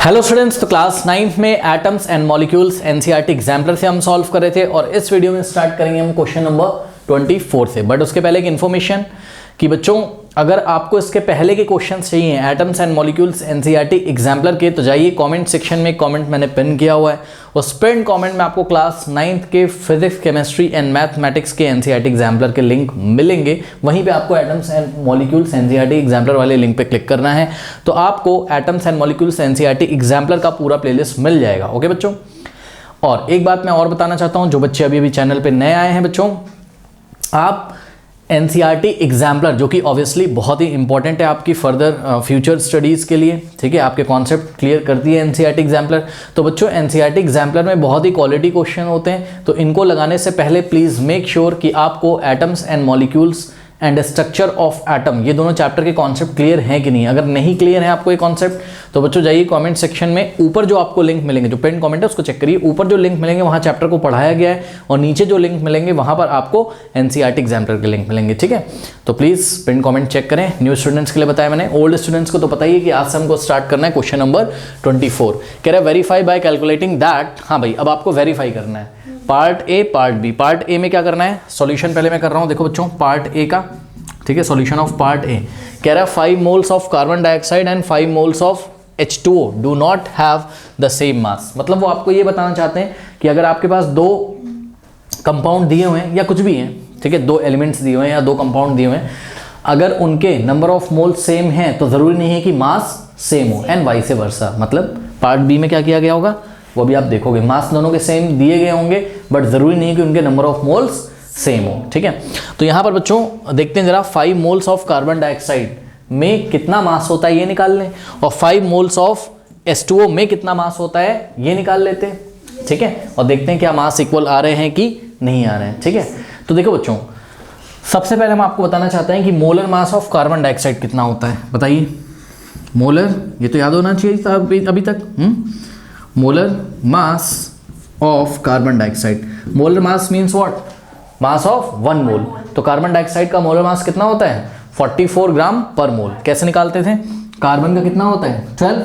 Hello students, तो class 9th में atoms and molecules NCERT exemplar से हम सॉल्व कर रहे थे और इस वीडियो में स्टार्ट करेंगे हम क्वेश्चन नंबर 24 से। बट उसके पहले एक इन्फॉर्मेशन कि बच्चों अगर आपको इसके पहले के क्वेश्चंस चाहिए atoms and molecules NCERT exemplar के, तो जाइए कमेंट सेक्शन में कमेंट मैंने पिन किया हुआ है। उस पिन कमेंट में आपको क्लास 9th के फिजिक्स, केमिस्ट्री एंड मैथमेटिक्स के एनसीईआरटी एग्जाम्पलर के लिंक मिलेंगे। वहीं पे आपको atoms and molecules NCERT exemplar वाले लिंक पे क्लिक करना है, तो आपको atoms and molecules NCERT exemplar का पूरा प्लेलिस्ट मिल जाएगा। ओके बच्चों, और एक बात मैं और बताना चाहता हूँ, जो बच्चे अभी चैनल पर नए आए हैं बच्चों, आप एनसीईआरटी एग्जाम्पलर जो कि ऑब्वियसली बहुत ही इंपॉर्टेंट है आपकी फर्दर फ्यूचर स्टडीज़ के लिए, ठीक है, आपके कॉन्सेप्ट क्लियर करती है एनसीईआरटी एग्जाम्पलर। तो बच्चों एनसीईआरटी एग्जाम्पलर में बहुत ही क्वालिटी क्वेश्चन होते हैं, तो इनको लगाने से पहले प्लीज़ मेक श्योर कि आपको atoms and molecules and structure of atom, ये दोनों चैप्टर के कॉन्सेप्ट क्लियर हैं कि नहीं। अगर नहीं क्लियर है आपको ये कॉन्सेप्ट, तो बच्चों जाइए कमेंट सेक्शन में, ऊपर जो आपको लिंक मिलेंगे, जो पिन कमेंट है उसको चेक करिए, ऊपर जो लिंक मिलेंगे वहाँ चैप्टर को पढ़ाया गया है, और नीचे जो लिंक मिलेंगे वहाँ पर आपको एनसीईआरटी एग्जाम्पलर के लिंक मिलेंगे, ठीक है। तो प्लीज़ पिन कमेंट चेक करें। न्यू स्टूडेंट्स के लिए बताया मैंने, ओल्ड स्टूडेंट्स को तो पता ही है कि आज से हमको स्टार्ट करना है क्वेश्चन नंबर 24। कह रहा है वेरीफाई बाय कैलकुलेटिंग दैट। हाँ भाई, अब आपको वेरीफाई करना है part A part B. Part A में क्या करना है, सॉल्यूशन पहले मैं कर रहा हूँ, देखो बच्चों पार्ट ए का, ठीक है, सॉल्यूशन ऑफ पार्ट ए। कह रहा है 5 moles of carbon dioxide and 5 moles of H2O do not have the same mass. मतलब वो आपको ये बताना चाहते हैं कि अगर आपके पास दो कंपाउंड दिए हुए हैं या कुछ भी हैं, ठीक है, दो एलिमेंट्स दिए हुए हैं या दो कंपाउंड दिए हुए हैं, अगर उनके नंबर ऑफ मोल्स सेम हैं तो जरूरी नहीं है कि मास सेम हो, एंड वाइस वर्सा। मतलब पार्ट बी में क्या किया गया होगा वो भी आप देखोगे, मास दोनों के सेम दिए गए होंगे, बट जरूरी नहीं है कि उनके नंबर ऑफ मोल्स सेम हो, ठीक है। तो यहां पर बच्चों देखते हैं जरा, 5 मोल्स ऑफ कार्बन डाइऑक्साइड में कितना मास होता है ये निकाल लें, और 5 मोल्स ऑफ H2O में कितना मास होता है ये निकाल लेते हैं, ठीक है, और देखते हैं क्या मास इक्वल आ रहे हैं कि नहीं आ रहे हैं, ठीक है। तो देखो बच्चों, सबसे पहले हम आपको बताना चाहते हैं कि molar mass of carbon dioxide कितना होता है, बताइए। मोलर, ये तो याद होना चाहिए था अभी तक। Molar mass of carbon dioxide, molar mass means what, mass of 1 मोल। तो कार्बन डाइऑक्साइड का मोलर मास कितना होता है, 44 ग्राम पर मोल। कैसे निकालते थे, कार्बन का कितना होता है 12,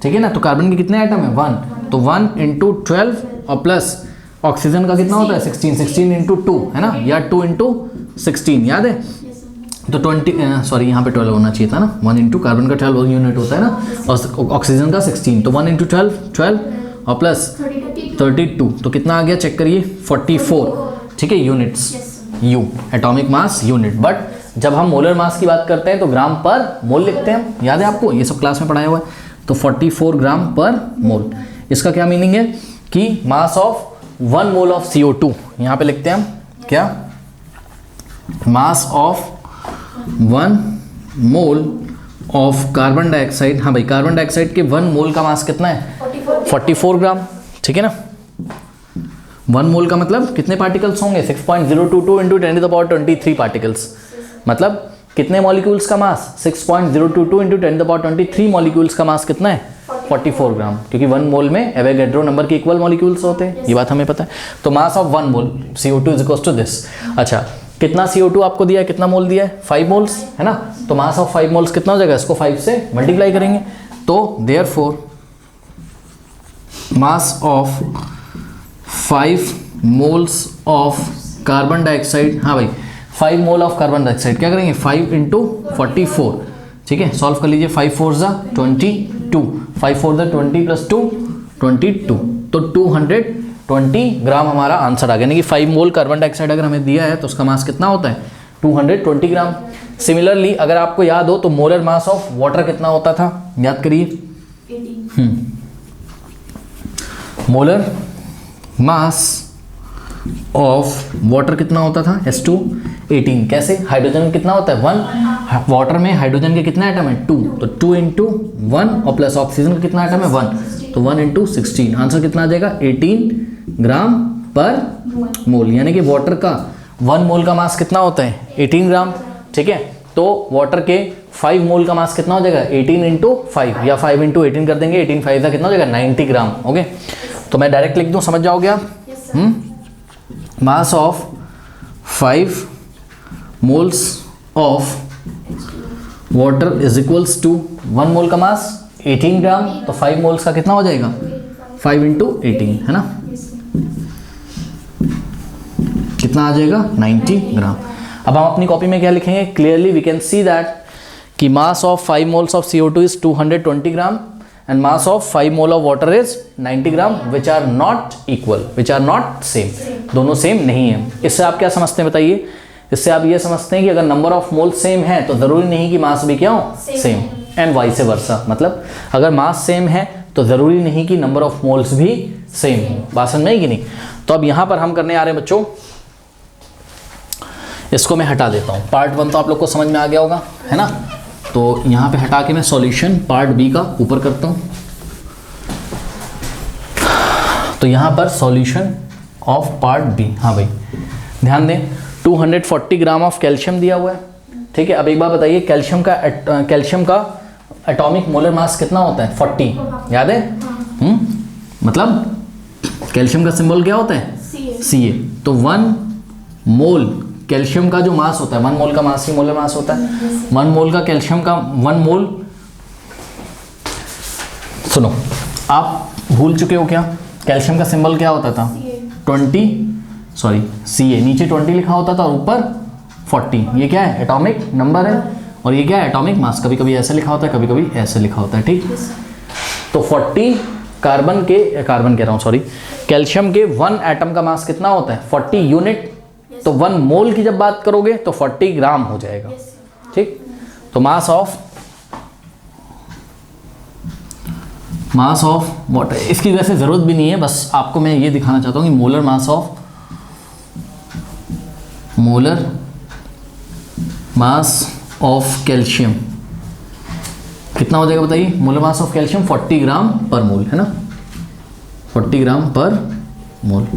ठीक है ना, तो कार्बन के कितने आइटम है 1, तो 1 × 12 और प्लस ऑक्सीजन का कितना होता है 16, 16 × 2 है ना, या 2 × 16 याद है, तो 20 सॉरी यहाँ पे 12 होना चाहिए था ना, 1 × कार्बन का 12 यूनिट होता है ना, और ऑक्सीजन का 16, तो 1 × 12 12 और प्लस 32, तो कितना आ गया चेक करिए 44, ठीक है, units, you atomic mass unit. But जब हम मोलर मास की बात करते हैं तो ग्राम पर मोल लिखते हैं हम, याद है आपको, ये सब क्लास में पढ़ाया हुआ है। तो 44 ग्राम पर मोल, इसका क्या मीनिंग है कि mass of 1 mole of CO2, यहाँ पे लिखते हैं हम क्या, mass of 1 mole of carbon dioxide. हाँ भाई, कार्बन डाइऑक्साइड के 1 मोल का मास कितना है 44 ग्राम, ठीक है ना। 1 मोल का मतलब कितने पार्टिकल्स होंगे 6.022 × 10⁻23 पार्टिकल्स। मतलब कितने मॉलिक्यूल्स का मास 6.022 × 10⁻23 मॉलिक्यूल्स का मास कितना है 44 ग्राम, क्योंकि 1 मोल में एवोगैड्रो नंबर के इक्वल मॉलिक्यूल्स होते हैं, ये बात हमें पता है। तो mass of 1 mole CO2 = this. अच्छा, कितना CO2 आपको दिया है, कितना मोल दिया है 5 मोल्स है ना, तो मास ऑफ 5 मोल्स कितना हो जाएगा, इसको 5 से मल्टीप्लाई करेंगे, तो therefore mass of 5 moles of carbon dioxide, हाँ भाई 5 मोल ऑफ कार्बन डाइऑक्साइड क्या करेंगे 5 × 44, ठीक है, सॉल्व कर लीजिए, 5 4 = 22, 5 4 = 20 + 2 22, तो 220 ग्राम हमारा आंसर आ गया। यानी कि 5 मोल कार्बन डाइऑक्साइड अगर हमें दिया है तो उसका मास कितना होता है 220 ग्राम। सिमिलरली अगर आपको याद हो तो मोलर मास ऑफ वाटर कितना होता था, याद करिए, मोलर मास ऑफ वाटर कितना होता था H2 18। कैसे, हाइड्रोजन कितना होता है 1, वाटर में हाइड्रोजन के कितने आइटम है 2, तो 2 × 1 और प्लस ऑक्सीजन का कितना आइटम है 1, तो 1 × 16, आंसर कितना आ जाएगा 18 ग्राम पर मोल। यानी कि वाटर का 1 मोल का मास कितना होता है 18 ग्राम, ठीक है, तो वाटर के 5 मोल का मास कितना हो जाएगा 18 × 5 या 5 × 18 कर देंगे, 18 5 का कितना हो जाएगा 90 ग्राम। ओके, तो मैं डायरेक्ट लिख दूं, समझ जाओगे आप। Mass of 5 moles of water is equals to 1 mole का मास 18 ग्राम, तो 5 मोल्स का कितना हो जाएगा 5 इंटू 18 है ना, कितना आ जाएगा 90 ग्राम। अब हम अपनी कॉपी में क्या लिखेंगे, clearly we can see that कि mass of 5 moles of CO2 is 220 gram and mass of 5 mole of water is 90 gram, which are not equal, which are not same, दोनों सेम नहीं है। इससे आप क्या समझते हैं बताइए, इससे आप ये समझते हैं कि अगर नंबर ऑफ मोल्स सेम है तो ज़रूरी नहीं कि मास भी क्या हो सेम, एंड वाइस वर्सा, मतलब अगर मास सेम है तो ज़रूरी नहीं कि नंबर ऑफ मोल्स भी सेम हो। बात समझ में आई कि नहीं। तो अब यहाँ पर हम करने आ रहे हैं बच्चों, इसको मैं हटा देता हूँ। पार्ट 1 तो आप लोग को समझ में आ गया होगा है ना, तो यहाँ पे हटा के मैं सॉल्यूशन पार्ट बी का ऊपर करता हूँ। तो यहाँ पर सॉल्यूशन ऑफ पार्ट बी, हाँ भाई ध्यान दें, 240 ग्राम ऑफ कैल्शियम दिया हुआ है, ठीक है। अब एक बार बताइए, कैल्शियम का एटॉमिक मोलर मास कितना होता है 40, याद है? मतलब कैल्शियम का सिंबल क्या होता है Ca। तो 1 मोल कैल्शियम का जो मास होता है, 1 मोल का मास ही मोलर मास होता है। 1 मोल का कैल्शियम का 1 मोल, सुनो आप भूल चुके हो क्या, कैल्शियम का सिंबल क्या होता था 20, Ca, नीचे 20 लिखा होता था और ऊपर 40। ये क्या है एटॉमिक नंबर है, और ये क्या है एटॉमिक मास। कभी कभी ऐसे लिखा होता है, कभी कभी ऐसे लिखा होता है, ठीक। तो 40 कैल्शियम के 1 एटम का मास कितना होता है 40 यूनिट, तो 1 मोल की जब बात करोगे तो 40 ग्राम हो जाएगा, ठीक। तो मास ऑफ वाटर, इसकी वैसे जरूरत भी नहीं है, बस आपको मैं ये दिखाना चाहता हूँ कि मोलर मास ऑफ कैल्शियम कितना हो जाएगा बताइए। मोलर मास ऑफ कैल्शियम 40 ग्राम पर मोल है ना, 40 ग्राम पर मोल।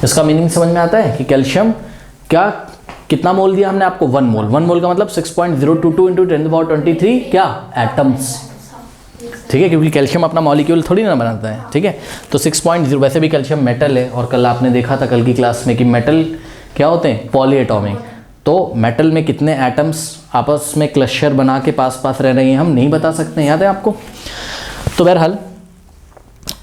इसका मीनिंग समझ में आता है कि कैल्शियम क्या कितना मोल दिया हमने आपको 1 मोल। 1 मोल का मतलब 6.022 इंटू 10⁻23 क्या एटम्स, ठीक है, क्योंकि कैल्शियम अपना मॉलिक्यूल थोड़ी ना बनाता है, ठीक है। तो 6.0, वैसे भी कैल्शियम मेटल है, और कल आपने देखा था कल की क्लास में कि मेटल क्या होते हैं पॉलीएटॉमिक। तो मेटल में कितने एटम्स आपस में क्लस्टर बना के पास पास रह रहे हैं हम नहीं बता सकते, याद है आपको। तो बहरहाल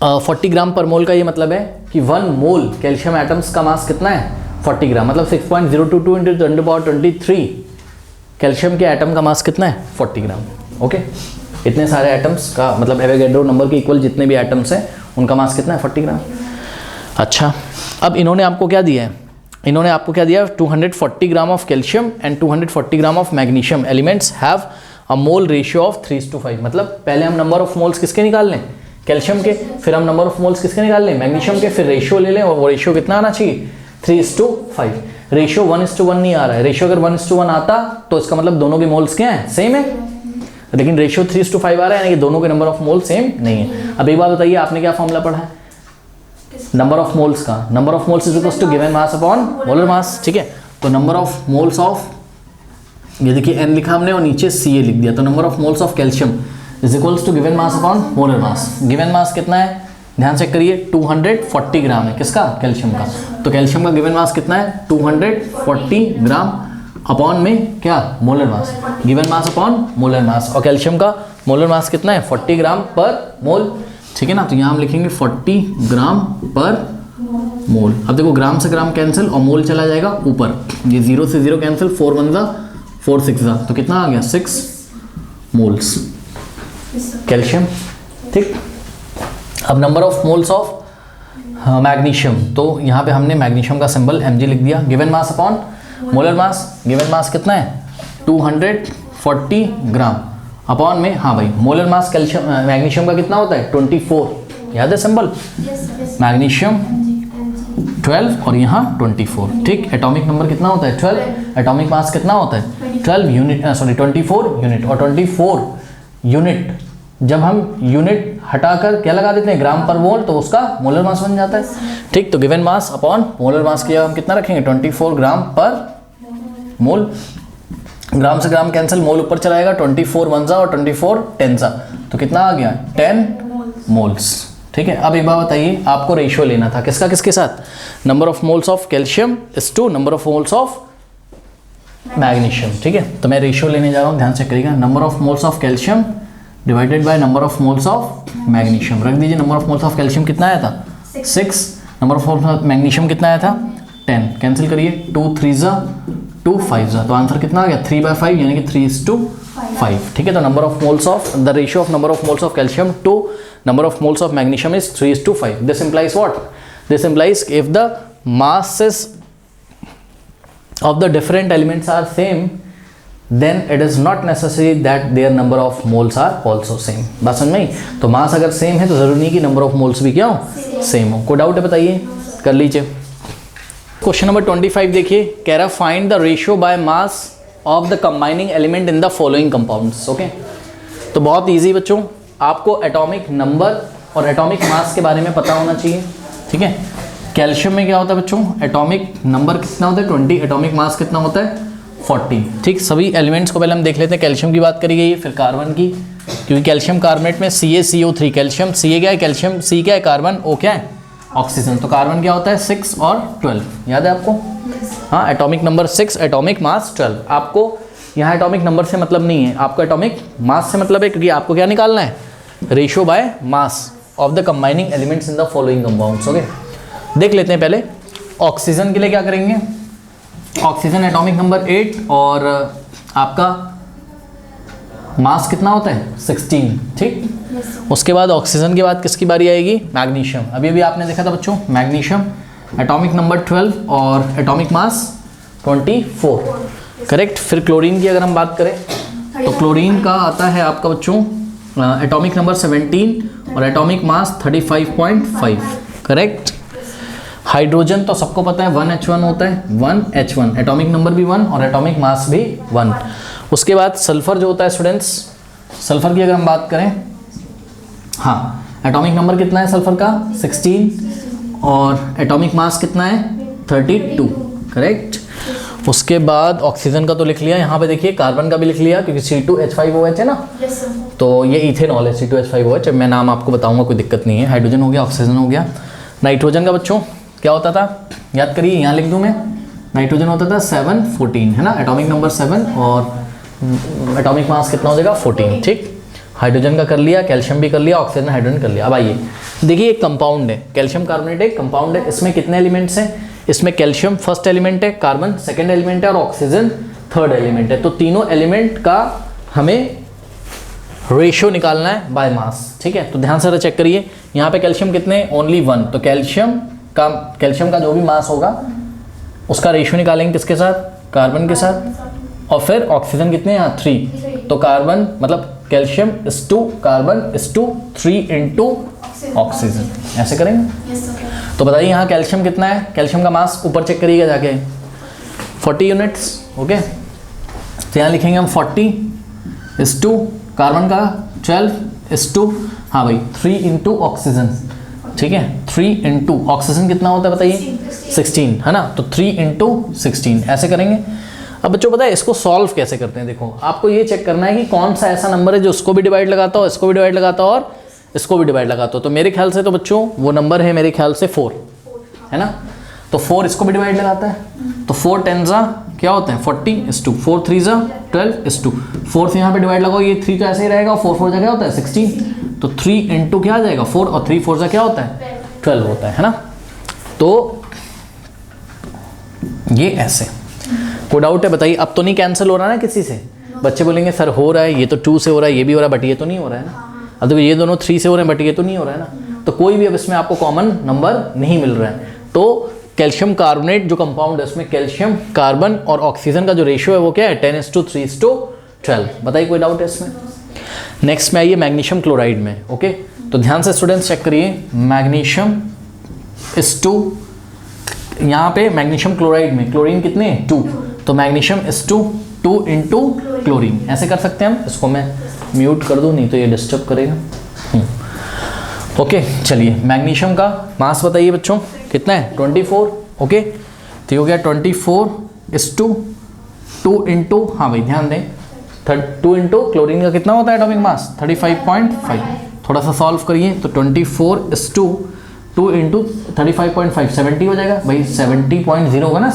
40 ग्राम पर मोल का ये मतलब है कि 1 मोल कैल्शियम एटम्स का मास कितना है 40 ग्राम, मतलब 6.022 इंटू 10⁻23 कैल्शियम के एटम का मास कितना है 40 ग्राम। ओके, इतने सारे एटम्स का मतलब एवोगैड्रो नंबर के इक्वल जितने भी एटम्स हैं उनका मास कितना है 40 ग्राम। अच्छा, अब इन्होंने आपको क्या दिया है, इन्होंने आपको क्या दिया 240 gram of calcium and 240 gram of magnesium elements have a mole ratio of 3:5। मतलब पहले हम नंबर ऑफ मोल्स किसके निकाल लें कैल्शियम के, फिर हम नंबर ऑफ मोल्स किसके निकाल लें मैग्नीशियम के, फिर रेशियो ले लें, और वो रेशियो कितना आना चाहिए 3:5। रेशियो 1:1 नहीं आ रहा है, रेशियो अगर 1:1 आता तो इसका मतलब दोनों के मोल्स क्या हैं सेम है, लेकिन रेशियो 3:5 आ रहा है यानी कि दोनों के नंबर ऑफ मोल सेम नहीं है। अब एक बात बताइए, आपने क्या फॉर्मूला पढ़ा है नंबर ऑफ मोल्स का, number of moles is equals to given mass upon molar mass, ठीक है। तो नंबर ऑफ मोल्स ऑफ, ये देखिए n लिखा हमने और नीचे Ca लिख दिया, तो number of moles of calcium is equals to given mass upon molar mass. Given mass कितना है ध्यान चेक करिए 240 ग्राम है, किसका कैल्शियम का। तो कैल्शियम का गिवन मास कितना है 240 ग्राम अपॉन में क्या molar mass, given mass upon molar मास, और कैल्शियम का मोलर मास कितना है 40 ग्राम पर मोल, ठीक है ना। तो यहाँ हम लिखेंगे 40 ग्राम पर मोल। अब देखो ग्राम से ग्राम कैंसिल और मोल चला जाएगा ऊपर, ये 0 से 0 कैंसिल, 4 1 जा 4 6 जा, तो कितना आ गया 6 मोल्स कैल्शियम, ठीक। अब number of moles of magnesium, तो यहाँ पे हमने मैग्नीशियम का सिंबल Mg लिख दिया। Given mass upon molar mass, given mass कितना है 240 ग्राम अपॉन में, हाँ भाई मोलर मास कैल्शियम मैग्नीशियम का कितना होता है 24, याद है सिंबल मैग्नीशियम 12 और यहाँ 24, ठीक। एटॉमिक नंबर कितना होता है 12, एटॉमिक मास कितना होता है 12 यूनिट, 24 यूनिट, और 24 यूनिट जब हम यूनिट हटाकर क्या लगा देते हैं ग्राम पर मोल, तो उसका मोलर मास बन जाता है, ठीक। तो गिवन मास अपॉन मोलर मास की हम कितना रखेंगे 24 ग्राम पर मोल, ग्राम से ग्राम कैंसिल, मोल ऊपर चलाएगा, 24 1 जा और 24 10 जा, तो कितना आ गया 10 मोल्स, ठीक है। अब एक बात बताइए, आपको रेशियो लेना था किसका किसके साथ, number of moles of calcium is to number of moles of magnesium, ठीक है। तो मैं रेशियो लेने जा रहा हूँ, ध्यान से करिएगा, number of moles of calcium divided by number of moles of magnesium. रख दीजिए, number of moles of calcium कितना आया था 6, number of moles of magnesium कितना आया था 10। कैंसिल करिए, 2 3 ज़ा 2 5 ज़ा, तो आंसर कितना आ गया 3/5 यानी कि 3:5। ठीक है, तो number of moles of the ratio of number of moles of calcium to number of moles of magnesium is 3:5। This implies what? This implies if the masses of the different elements are same, then it is not necessary that their number of moles are also same। बात समझ में आई? तो मास अगर same है तो जरूरी नहीं कि नंबर ऑफ मोल्स भी क्या हो सेम हो। कोई डाउट है बताइए, कर लीजिए। क्वेश्चन नंबर 25 देखिए, कह रहा find the ratio by mass of the combining element in the following compounds. Okay, तो बहुत इजी बच्चों, आपको एटॉमिक नंबर और एटॉमिक मास के बारे में पता होना चाहिए। ठीक है, कैल्शियम में क्या होता है बच्चों, एटॉमिक नंबर कितना होता है 20, एटॉमिक मास कितना होता है 40। ठीक, सभी एलिमेंट्स को पहले हम देख लेते हैं। कैल्शियम की बात करी गई है, फिर कार्बन की, क्योंकि कैल्शियम कार्बोनेट में CaCO3, कैल्शियम Ca क्या है, कैल्शियम C क्या है, कार्बन O क्या है, ऑक्सीजन। तो कार्बन क्या होता है 6 और 12, याद है आपको? हाँ, एटॉमिक नंबर 6, एटॉमिक मास 12। आपको यहाँ एटॉमिक नंबर से मतलब नहीं है, आपको एटॉमिक मास से मतलब है, क्योंकि आपको क्या निकालना है, ratio by mass of the combining elements in the following compounds. Okay, देख लेते हैं पहले। ऑक्सीजन के लिए क्या करेंगे, ऑक्सीजन एटॉमिक नंबर 8 और आपका मास कितना होता है 16। ठीक, उसके बाद ऑक्सीजन के बाद किसकी बारी आएगी, मैग्नीशियम। अभी अभी आपने देखा था बच्चों, मैग्नीशियम एटॉमिक नंबर 12 और एटॉमिक मास 24, करेक्ट। फिर क्लोरीन की अगर हम बात करें तो क्लोरीन का आता है आपका बच्चों एटॉमिक नंबर 17 और एटॉमिक मास 35.5, करेक्ट। हाइड्रोजन तो सबको पता है 1H1 होता है, 1H1 एटॉमिक नंबर भी 1 और एटॉमिक मास भी 1। उसके बाद सल्फर जो होता है स्टूडेंट्स, सल्फर की अगर हम बात करें, हाँ, एटॉमिक नंबर कितना है सल्फर का 16 और एटॉमिक मास कितना है 32, करेक्ट। उसके बाद ऑक्सीजन का तो लिख लिया, यहाँ पे देखिए कार्बन का भी लिख लिया, क्योंकि C2H5OH है ना, तो ये इथेनॉल है C2H5OH। मैं नाम आपको बताऊंगा, कोई दिक्कत नहीं है। हाइड्रोजन हो गया, ऑक्सीजन हो गया। नाइट्रोजन का बच्चों क्या होता था, याद करिए, यहाँ लिख दूँ मैं, नाइट्रोजन होता था 714, है ना, एटॉमिक नंबर 7 और एटॉमिक मास कितना हो जाएगा 14। ठीक, हाइड्रोजन का कर लिया, कैल्शियम भी कर लिया, ऑक्सीजन हाइड्रोजन कर लिया। अब आइए देखिए, एक कंपाउंड है, कैल्शियम कार्बोनेट एक कंपाउंड है, इसमें कितने एलिमेंट्स हैं, इसमें कैल्शियम फर्स्ट एलिमेंट है, कार्बन सेकेंड एलिमेंट है और ऑक्सीजन थर्ड एलिमेंट है। तो तीनों एलिमेंट का हमें रेशियो निकालना है बाय मास। ठीक है, तो ध्यान से चेक करिए, यहाँ पे कैल्शियम कितने, ओनली 1, तो कैल्शियम का जो भी मास होगा उसका रेशियो निकालेंगे किसके साथ, कार्बन के साथ। और फिर ऑक्सीजन कितने यहाँ 3, तो कार्बन मतलब calcium is to carbon is to 3 into oxygen, ऐसे करेंगे। तो बताइए यहाँ कैल्शियम कितना है, कैल्शियम का मास ऊपर चेक करिएगा जाके 40 यूनिट्स। ओके, तो यहाँ लिखेंगे हम 40 इज टू कार्बन का 12 इज टू, हाँ भाई 3 इंटू ऑक्सीजन। ठीक है, 3 इंटू ऑक्सीजन कितना होता है बताइए 16, है ना, तो 3 इंटू 16 ऐसे करेंगे। अब बच्चों पता है इसको सॉल्व कैसे करते हैं, देखो आपको ये चेक करना है कि कौन सा ऐसा नंबर है जो उसको भी डिवाइड लगाता हो, इसको भी डिवाइड लगाता हो और इसको भी डिवाइड लगाता हो। तो मेरे ख्याल से तो बच्चों वो नंबर है मेरे ख्याल से 4, है ना, तो 4 इसको भी डिवाइड लगाता है, तो 4 10 क्या होता है 40 इज टू 4 3 12 इज टू 4 से यहाँ पे डिवाइड लगाओ, ये 3 तो ऐसे ही रहेगा, 4 4 क्या होता है 16, तो 3 इंटू क्या आ जाएगा 4 और 3 4 क्या होता है 12 होता है ना। तो ये ऐसे, कोई डाउट है बताइए। अब तो नहीं कैंसिल हो रहा ना किसी से, बच्चे बोलेंगे सर हो रहा है, ये तो 2 से हो रहा है, ये भी हो रहा है, बट ये तो नहीं हो रहा है ना। अब देखो ये दोनों 3 से हो रहे हैं बट ये तो नहीं हो रहा है ना, तो कोई भी अब इसमें आपको कॉमन नंबर नहीं मिल रहा है। तो कैल्शियम कार्बोनेट जो कंपाउंड है उसमें कैल्शियम कार्बन और ऑक्सीजन का जो रेशियो है वो क्या है 10:3:12। बताइए कोई डाउट है इसमें। नेक्स्ट में आइए मैग्नीशियम क्लोराइड में। ओके, तो ध्यान से स्टूडेंट्स चेक करिए, मैग्नीशियम इज टू, यहाँ पे मैग्नीशियम क्लोराइड में क्लोरीन कितने 2, तो magnesium is to 2 into chlorine, ऐसे कर सकते हैं हम। इसको मैं म्यूट कर दूँ नहीं तो ये डिस्टर्ब करेगा। ओके, चलिए मैग्नीशियम का मास बताइए बच्चों कितना है 24। ओके, तो हो गया 24 इज टू 2 इंटू, हाँ भाई ध्यान दें 2 इंटू क्लोरीन का कितना होता है एटॉमिक मास 35.5। थोड़ा सा सॉल्व करिए, तो 24 इज टू 2 इंटू 35.5 70 हो जाएगा भाई, 70.0 होगा ना,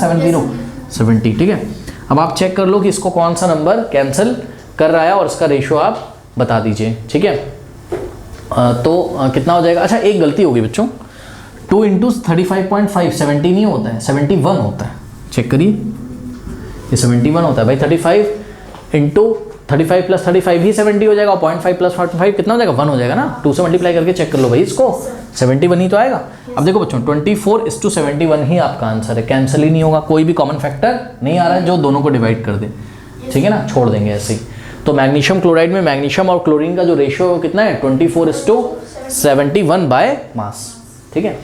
70। ठीक है, अब आप चेक कर लो कि इसको कौन सा नंबर कैंसिल कर रहा है और इसका रेशियो आप बता दीजिए, ठीक है। तो कितना हो जाएगा, अच्छा एक गलती होगी बच्चों, 2 इंटू 35.5 70 नहीं होता है, 71 होता है, चेक करिए, ये 71 होता है भाई। 35 इंटू 35 प्लस 35 ही 70 हो जाएगा, और 0.5 प्लस 0.5 कितना हो जाएगा, 1 हो जाएगा ना। 2 से मल्टीप्लाई करके चेक कर लो भाई इसको, 71 ही तो आएगा। अब देखो बच्चों 24:71 ही आपका आंसर है, कैंसिल ही नहीं होगा, कोई भी कॉमन फैक्टर नहीं आ रहा है जो दोनों को डिवाइड कर दे, ठीक है ना, छोड़ देंगे ऐसे ही। तो मैग्नीशियम क्लोराइड में मैग्नीशियम और क्लोरीन का जो रेशियो कितना है 24:71 बाय मास, ठीक है।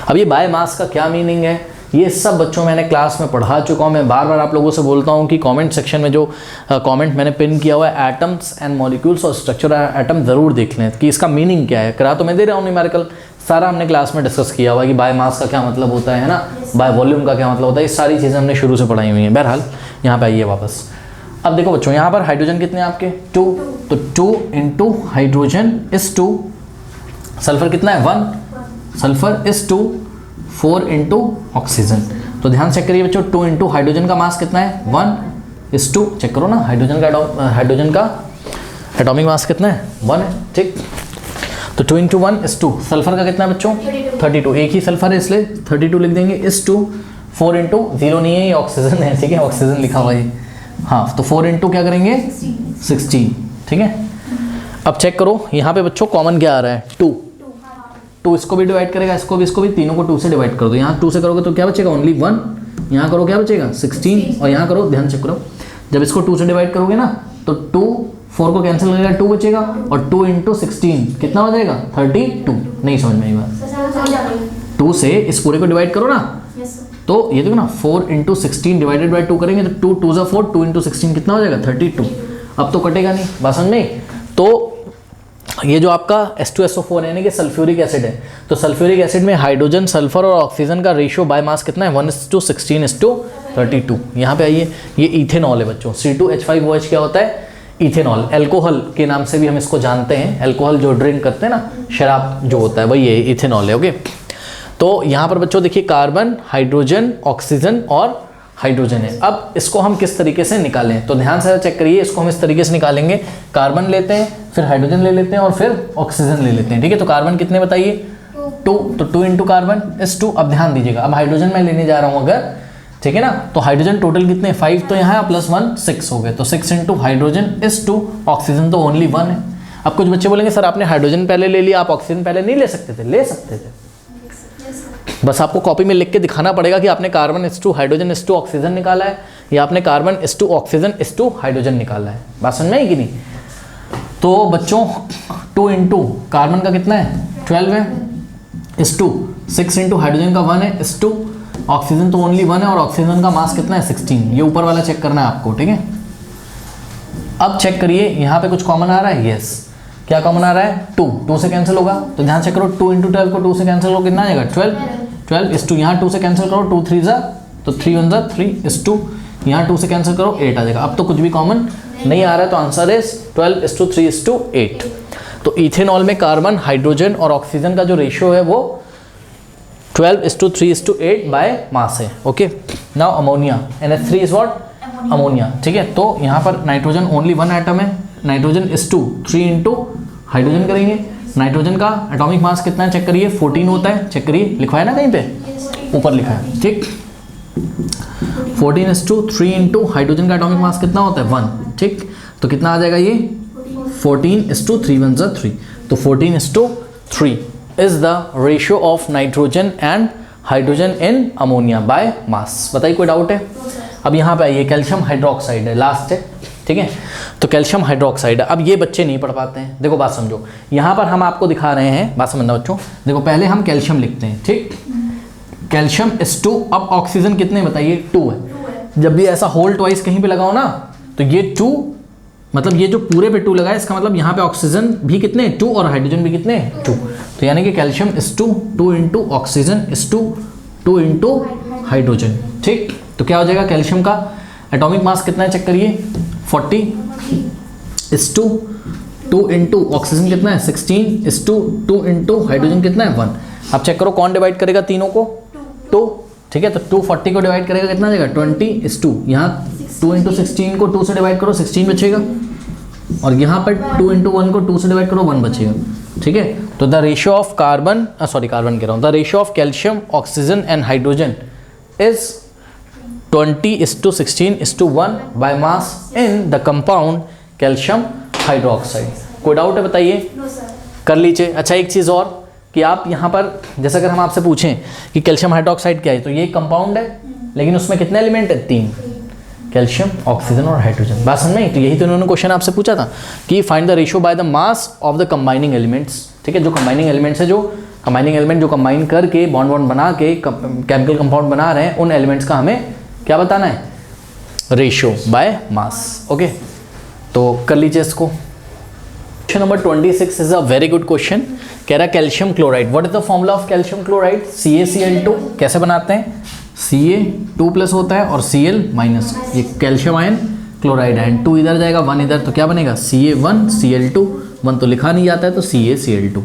अब ये बाय मास का क्या मीनिंग है, ये सब बच्चों मैंने क्लास में पढ़ा चुका हूँ। मैं बार बार आप लोगों से बोलता हूँ कि कमेंट सेक्शन में जो कमेंट मैंने पिन किया हुआ है एटम्स एंड मॉलिक्यूल्स और स्ट्रक्चर एटम ज़रूर देख लें कि इसका मीनिंग क्या है। करा तो मैं दे रहा हूँ न्यूमेरिकल, सारा हमने क्लास में डिस्कस किया हुआ है कि बाय मास का क्या मतलब होता है ना, बाय वॉल्यूम का क्या मतलब होता है, ये सारी चीज़ें हमने शुरू से पढ़ाई हुई हैं। बहरहाल यहाँ पे आइए वापस। अब देखो बच्चों यहाँ पर हाइड्रोजन कितने हैं आपके 2, तो 2 इंटू हाइड्रोजन इज 2, सल्फर कितना है 1, सल्फर इज 2, 4 इंटू ऑक्सीजन। तो ध्यान चेक करिए बच्चों, 2 इंटू हाइड्रोजन का मास कितना है 1 इज 2, चेक करो ना, हाइड्रोजन का एटॉमिक मास कितना है 1 है, ठीक। तो 2 इंटू 1 इज 2, सल्फर का कितना है बच्चों 32, एक ही सल्फर है इसलिए 32 लिख देंगे इज 2, 4 इंटू 0 नहीं है, ये ऑक्सीजन है, ठीक है, ऑक्सीजन लिखा हुआ है, हाँ। तो 4 इंटू क्या करेंगे 16, ठीक है। अब चेक करो यहाँ पे बच्चों कॉमन क्या आ रहा है 2 इसको भी डिवाइड करेगा, इसको भी, तीनों को 2 से डिवाइड कर दो। यहाँ 2 से करोगे तो क्या बचेगा ओनली 1, यहाँ करो क्या बचेगा 16, और यहाँ करो, ध्यान चेक करो, जब इसको 2 से डिवाइड करोगे ना तो 2 4 को कैंसिल करेगा 2 बचेगा, और 2 इंटू 16 कितना हो जाएगा 32, नहीं समझ में आई बात, 2 से इस पूरे को डिवाइड करो ना, तो ये देखो ना 4 इंटू 16 डिवाइडेड बाई 2 करेंगे तो 2 2 4, 2 इंटू 16 कितना हो जाएगा 32। अब तो कटेगा नहीं, बात समझ में। तो ये जो आपका H2SO4 यानी कि सल्फ्यूरिक एसिड है, तो सल्फ्यूरिक एसिड में हाइड्रोजन, सल्फर और ऑक्सीजन का रेशियो बाय मास कितना है 1:16:32। यहाँ पे आइए, ये इथेनॉल है बच्चों, C2H5OH क्या होता है इथेनॉल, एल्कोहल के नाम से भी हम इसको जानते हैं, एल्कोहल जो ड्रिंक करते हैं ना, शराब जो होता है वही ये इथेनॉल है, ओके। तो यहाँ पर बच्चों देखिए कार्बन, हाइड्रोजन, ऑक्सीजन और हाइड्रोजन है। अब इसको हम किस तरीके से निकालें, तो ध्यान से चेक करिए, इसको हम इस तरीके से निकालेंगे, कार्बन लेते हैं, फिर हाइड्रोजन ले लेते हैं और फिर ऑक्सीजन ले लेते हैं, ठीक है। तो कार्बन कितने बताइए 2, तो 2 इंटू कार्बन इज 2। अब ध्यान दीजिएगा, अब हाइड्रोजन मैं लेने जा रहा हूँ अगर, ठीक है ना, तो हाइड्रोजन टोटल कितने 5, तो यहाँ प्लस 1 6 हो गए, तो 6 इंटू हाइड्रोजन इज 2, ऑक्सीजन तो ओनली 1 है। अब कुछ बच्चे बोलेंगे सर आपने हाइड्रोजन पहले ले लिया, आप ऑक्सीजन पहले नहीं ले सकते थे, ले सकते थे, बस आपको कॉपी में लिख के दिखाना पड़ेगा कि आपने carbon H2 hydrogen H2 oxygen निकाला है, या आपने carbon H2 oxygen H2 hydrogen निकाला है, बात समझ में आई कि नहीं। तो बच्चों 2 इंटू कार्बन का कितना है 12 है H2, 6 इंटू हाइड्रोजन का 1 है H2, ऑक्सीजन तो ओनली 1 है, और ऑक्सीजन का मास कितना है 16, ये ऊपर वाला चेक करना है आपको, ठीक है। अब चेक करिए यहाँ पे कुछ कॉमन आ रहा है, यस, क्या कॉमन आ रहा है 2 से कैंसिल होगा, तो ध्यान चेक करो 2 इंटू 12 को 2 से कैंसिल करो कितना आ जाएगा 12 इस 2, यहाँ 2 से कैंसिल करो 2 3 जा, तो 3 1 जा 3 इस 2, यहाँ 2 से कैंसिल करो 8 आ जाएगा। अब तो कुछ भी कॉमन नहीं आ रहा है, तो आंसर इज 12:3:8। तो इथेनॉल में कार्बन, हाइड्रोजन और ऑक्सीजन का जो रेशियो है वो 12:3:8 बाय मास है, okay. Now ammonia, NH3 is what ammonia, ठीक है। तो यहाँ पर नाइट्रोजन ओनली 1 एटम है, नाइट्रोजन इज 2, 3 इंटू हाइड्रोजन करेंगे, नाइट्रोजन का एटॉमिक मास कितना है चेक करिए 14 होता है, चेक करिए, लिखा है ना कहीं पे ऊपर लिखा है, ठीक। 14:3 इंटू हाइड्रोजन का एटॉमिक मास कितना होता है 1, ठीक। तो कितना आ जाएगा ये 14:3 1 जा 3, तो 14:3 is the ratio of nitrogen and hydrogen in ammonia by mass. बताइए कोई डाउट है। अब यहाँ पे आइए, कैल्शियम हाइड्रोक्साइड है, लास्ट है, ठीक है। तो कैल्शियम हाइड्रोक्साइड, अब ये बच्चे नहीं पढ़ पाते हैं, देखो बात समझो, यहाँ पर हम आपको दिखा रहे हैं, बात समझना बच्चों, देखो पहले हम कैल्शियम लिखते हैं, ठीक, कैल्शियम H2, अब ऑक्सीजन कितने बताइए 2 है, जब भी ऐसा होल ट्वाइस कहीं पे लगाओ ना, तो ये 2, मतलब ये जो पूरे पे 2 लगा है, इसका मतलब यहाँ पे ऑक्सीजन भी कितने 2 और हाइड्रोजन भी कितने 2, तो यानी कि calcium H2 2 into oxygen H2 2 into hydrogen, ठीक। तो क्या हो जाएगा, कैल्शियम का एटॉमिक मास कितना है चेक करिए 40 H2 2 इंटू ऑक्सीजन कितना है 16 H2 2 इंटू हाइड्रोजन कितना है 1। अब चेक करो कौन डिवाइड करेगा तीनों को 2, ठीक है। तो 240 को डिवाइड करेगा कितना आ जाएगा 20 H2, यहाँ 2 इंटू 16 को 2 से डिवाइड करो 16 बचेगा, और यहाँ पर 2 × 1 को 2 से डिवाइड करो 1 बचेगा, ठीक है। तो द रेशियो ऑफ कार्बन कह रहा हूँ, the ratio of calcium, oxygen and hydrogen is 20:16:1 by mass in the compound calcium hydroxide. कोई डाउट है बताइए? कर लीजिए। अच्छा एक चीज़ और कि आप यहाँ पर जैसे अगर हम आपसे पूछें कि कैल्शियम हाइड्रोक्साइड क्या है, तो ये कंपाउंड है लेकिन उसमें कितने एलिमेंट है? 3, कैल्शियम, ऑक्सीजन और हाइड्रोजन। बात समझ में? तो यही तो इन्होंने क्वेश्चन आपसे पूछा था कि find the ratio by the mass of the combining elements, ठीक है। जो कंबाइनिंग एलिमेंट्स है, जो कंबाइनिंग एलिमेंट जो कंबाइन करके बॉन्ड बना के केमिकल कंपाउंड बना रहे हैं, उन एलिमेंट्स का हमें क्या बताना है? Ratio by mass. ओके, तो कर लीजिए इसको। Question number 26 is a very good question. कह रहा है calcium chloride, what is the formula of calcium chloride? CaCl2। कैसे बनाते हैं? Ca2+ होता है और Cl-, ये कैल्शियम आयन, क्लोराइड आयन, 2 इधर जाएगा 1 इधर, तो क्या बनेगा? Ca1 Cl2, 1 तो लिखा नहीं जाता है तो CaCl2।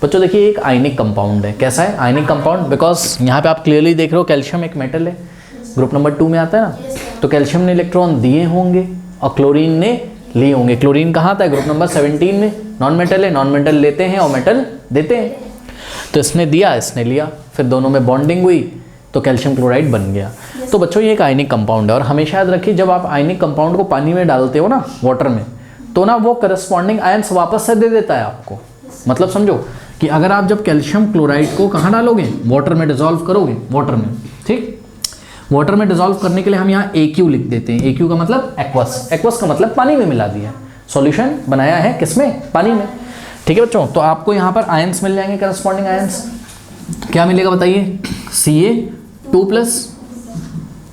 बच्चों देखिए एक आयनिक कंपाउंड है। कैसा है? आयनिक कंपाउंड, बिकॉज यहाँ पे आप क्लियरली देख रहे हो कैल्शियम एक मेटल है, ग्रुप नंबर 2 में आता है ना। तो कैल्शियम ने इलेक्ट्रॉन दिए होंगे और क्लोरीन ने लिए होंगे। क्लोरीन कहाँ आता है? ग्रुप नंबर 17 में। नॉन मेटल है, नॉन मेटल लेते हैं और मेटल देते हैं। तो इसने दिया, इसने लिया, फिर दोनों में बॉन्डिंग हुई तो कैल्शियम क्लोराइड बन गया। तो बच्चों ये एक आयनिक कंपाउंड है और हमेशा याद रखिए जब आप आयनिक कंपाउंड को पानी में डालते हो ना, वाटर में, तो ना वो करस्पॉन्डिंग आयंस वापस से दे देता है आपको। मतलब समझो कि अगर आप जब कैल्शियम क्लोराइड को कहाँ डालोगे? वाटर में डिजोल्व करोगे, वाटर में, ठीक। वाटर में डिजोल्व करने के लिए हम यहाँ AQ लिख देते हैं। AQ का मतलब एक्वस, एक्वस का मतलब पानी में मिला दिया, सॉल्यूशन बनाया है किसमें? पानी में, ठीक है बच्चों। तो आपको यहाँ पर आयंस मिल जाएंगे, करस्पॉन्डिंग आयंस। क्या मिलेगा बताइए? Ca2+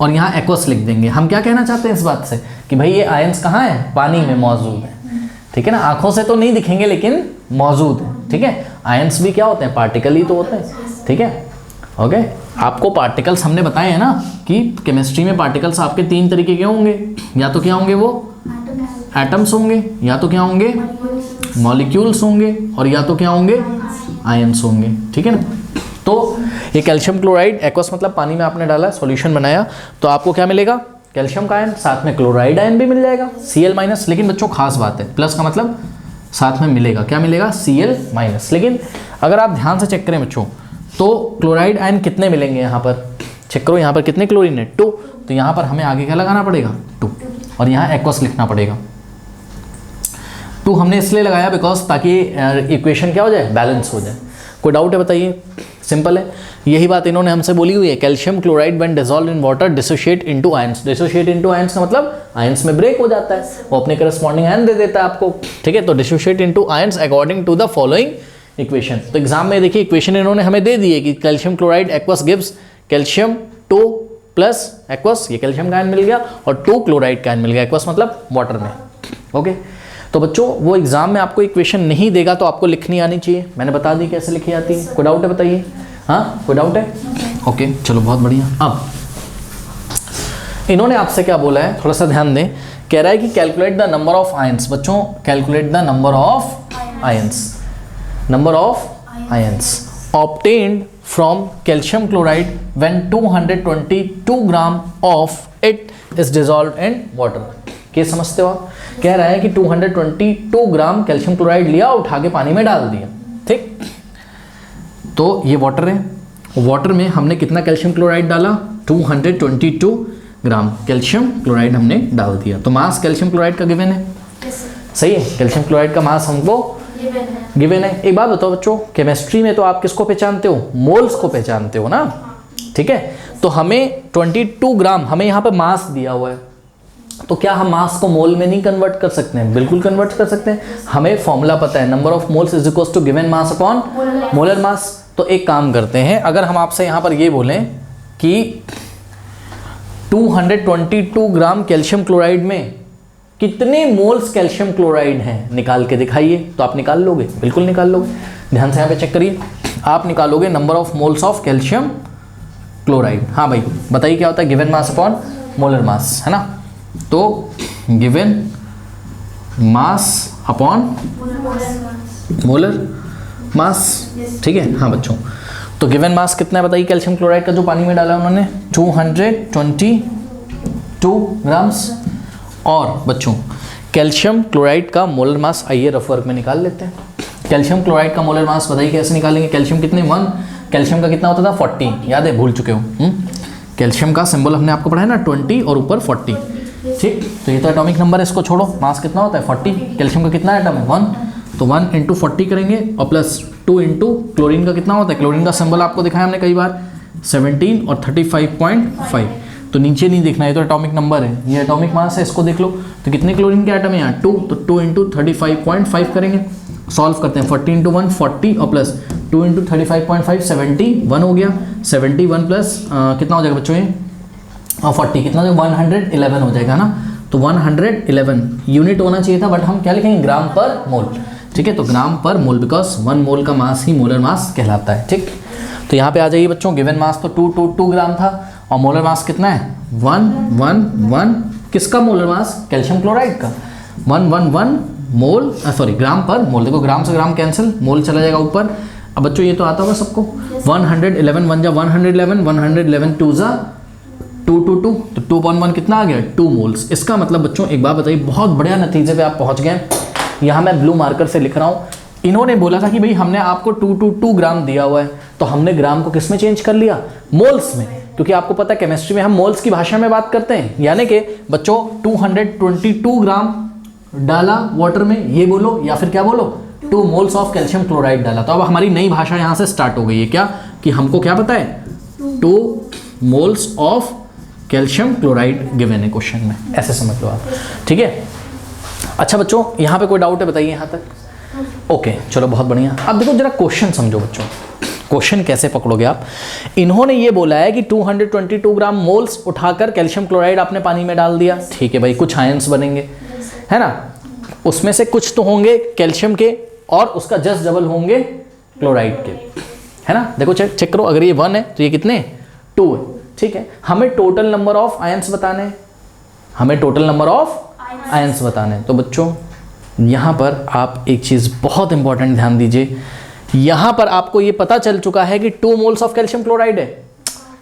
और यहाँ एक्वस लिख देंगे। हम क्या कहना चाहते हैं इस बात से कि भाई ये आयंस कहाँ है? पानी में मौजूद है, ठीक है ना। आंखों से तो नहीं दिखेंगे लेकिन मौजूद है, ठीक है। आयंस भी क्या होते हैं? पार्टिकल ही तो होते हैं, ठीक है। ओके, आपको पार्टिकल्स हमने बताए हैं ना कि केमिस्ट्री में पार्टिकल्स आपके 3 तरीके के होंगे। या तो क्या होंगे? वो एटम्स होंगे, या तो क्या होंगे? मॉलिक्यूल्स होंगे, और या तो क्या होंगे? आयंस होंगे, ठीक है ना। तो ये कैल्शियम क्लोराइड, एक्वस मतलब पानी में आपने डाला, सॉल्यूशन बनाया, तो आपको क्या मिलेगा? कैल्शियम का आयन, साथ में क्लोराइड आयन भी मिल जाएगा, Cl-। लेकिन बच्चों खास बात है, प्लस का मतलब साथ में मिलेगा, क्या मिलेगा? Cl-। लेकिन अगर आप ध्यान से चेक करें बच्चों, तो क्लोराइड आयन कितने मिलेंगे यहाँ पर? चेक करो यहाँ पर कितने क्लोरीन है? 2। तो यहाँ पर हमें आगे क्या लगाना पड़ेगा? 2, और यहाँ एक्वस लिखना पड़ेगा। 2 हमने इसलिए लगाया बिकॉज ताकि इक्वेशन क्या हो जाए? बैलेंस हो जाए। कोई डाउट है बताइए? सिंपल है, यही बात इन्होंने हमसे बोली हुई है। Calcium chloride when dissolved in water dissociate into ions. Dissociate into ions का मतलब आयंस में ब्रेक हो जाता है, वो अपने करस्पॉन्डिंग आयन दे देता है आपको, ठीक है। तो dissociate into ions according to the following equation. तो एग्जाम में देखिए इक्वेशन इन्होंने हमें दे दी है कि calcium chloride aqueous gives calcium 2+ aqueous, ये कैल्शियम का आयन मिल गया, और 2 क्लोराइड का आयन मिल गया, एक्वस मतलब वाटर में। ओके, तो बच्चों वो एग्जाम में आपको इक्वेशन नहीं देगा तो आपको लिखनी आनी चाहिए। मैंने बता दी कैसे लिखी जाती है। कोई डाउट है बताइए? हाँ, कोई डाउट है? ओके, चलो बहुत बढ़िया। अब इन्होंने आपसे क्या बोला है, थोड़ा सा ध्यान दें। कह रहा है कि calculate the number of ions. बच्चों calculate the number of ions, number of ions obtained from calcium chloride when 222 gram of it is dissolved in water। क्या समझते हो आप? कह रहा है कि 222 ग्राम कैल्शियम क्लोराइड लिया, उठा के पानी में डाल दिया, ठीक। तो ये वाटर है, वाटर में हमने कितना कैल्शियम क्लोराइड डाला? 222 ग्राम कैल्शियम क्लोराइड हमने डाल दिया। तो मास कैल्शियम क्लोराइड का गिवन है, सही है। कैल्शियम क्लोराइड का मास हमको गिवन है। एक बात बताओ बच्चों, केमिस्ट्री में तो आप किसको पहचानते हो? मोल्स को पहचानते हो ना, ठीक है। तो हमें 22 ग्राम हमें यहाँ पे मास दिया हुआ है, तो क्या हम मास को मोल में नहीं कन्वर्ट कर सकते हैं? बिल्कुल कन्वर्ट कर सकते हैं। हमें फॉर्मूला पता है, number of moles is equal to given mass upon molar mass. तो एक काम करते हैं, अगर हम आपसे यहाँ पर ये बोलें कि 222 ग्राम कैल्शियम क्लोराइड में कितने मोल्स कैल्शियम क्लोराइड हैं, निकाल के दिखाइए, तो आप निकाल लोगे? बिल्कुल निकाल लोगे। ध्यान से यहाँ पे चेक करिए, आप निकालोगे number of moles of calcium chloride. हाँ भाई बताइए क्या होता है? गिवन मास अपॉन मोलर मास, है ना। तो given mass upon molar mass, ठीक है। हाँ बच्चों, तो गिवन मास कितना है बताइए कैल्शियम क्लोराइड का जो पानी में डाला उन्होंने? 222 ग्राम्स। और बच्चों कैल्शियम क्लोराइड का मोलर मास आइए रफ वर्क में निकाल लेते हैं। कैल्शियम क्लोराइड का मोलर मास बताइए कैसे निकालेंगे। कैल्शियम कितने 1, कैल्शियम का कितना होता था 40, याद है, भूल चुके हो। कैल्शियम का सिंबल हमने आपको पढ़ा है ना 20 और ऊपर 40, ठीक। तो ये तो एटॉमिक नंबर है, इसको छोड़ो। मास कितना होता है 40, कैल्शियम का कितना एटम है 1, तो 1 × 40 करेंगे और प्लस 2 × क्लोरीन का कितना होता है, क्लोरीन का सिंबल आपको दिखाया हमने कई बार 17 और 35.5। तो नीचे नहीं देखना, ये तो एटॉमिक नंबर है, ये एटॉमिक मास है, इसको देख लो। तो कितने क्लोरीन के एटम है यहाँ 2, तो 2 × 35.5 करेंगे। सॉल्व करते हैं, 40 × 1 40 और प्लस 2 × 35.5 71 हो गया। 71 प्लस कितना हो जाएगा बच्चों ये 40 कितना हो जाएगा 111 हो जाएगा ना। तो 111 यूनिट होना चाहिए था, बट हम क्या लिखेंगे ग्राम पर मोल, ठीक है। तो ग्राम पर मोल, बिकॉज 1 मोल का मास ही मोलर मास कहलाता है, ठीक। तो यहाँ पे आ जाइए बच्चों, गिवन मास तो 2 ग्राम था और मोलर मास कितना है 111। किसका मोलर मास, कैल्शियम क्लोराइड का 111 मोल, सॉरी ग्राम पर मोल। देखो ग्राम से ग्राम कैंसिल, मोल चला जाएगा ऊपर। अब बच्चों ये तो आता होगा सबको, 111 1 जा 111, 111 2 जा 2 2 2, तो 2.1 कितना आ गया 2 मोल्स। इसका मतलब बच्चों एक बात बताइए, बहुत बढ़िया नतीजे पे आप पहुंच गए। यहाँ मैं ब्लू मार्कर से लिख रहा हूँ। इन्होंने बोला था कि भाई हमने आपको 2 ग्राम दिया हुआ है, तो हमने ग्राम को किस में चेंज कर लिया, मोल्स में, क्योंकि आपको पता है केमिस्ट्री में हम मोल्स की भाषा में बात करते हैं। यानी कि बच्चों 222 ग्राम डाला वाटर में, ये बोलो या फिर क्या बोलो 2 मोल्स ऑफ कैल्शियम क्लोराइड डाला। तो अब हमारी नई भाषा यहाँ से स्टार्ट हो गई है, क्या कि हमको क्या पता है 2 moles of calcium chloride given है क्वेश्चन में, ऐसे समझ लो आप, ठीक है। अच्छा बच्चों यहाँ पे कोई डाउट है बताइए यहाँ तक, ओके चलो बहुत बढ़िया। अब देखो जरा क्वेश्चन समझो बच्चों, क्वेश्चन कैसे पकड़ोगे आप। इन्होंने ये बोला है कि 222 ग्राम मोल्स उठाकर कैल्शियम क्लोराइड आपने पानी में डाल दिया, ठीक है भाई, कुछ आयंस बनेंगे है ना, उसमें से कुछ तो होंगे कैल्शियम के और उसका जस्ट डबल होंगे क्लोराइड के, है ना। देखो चेक करो, अगर ये 1 है तो ये कितने 2 है, ठीक है। हमें टोटल नंबर ऑफ आयंस बताने हैं, हमें टोटल नंबर ऑफ आयंस बताने हैं। तो बच्चों यहाँ पर आप एक चीज़ बहुत इंपॉर्टेंट ध्यान दीजिए, यहाँ पर आपको ये पता चल चुका है कि 2 मोल्स ऑफ कैल्शियम क्लोराइड है,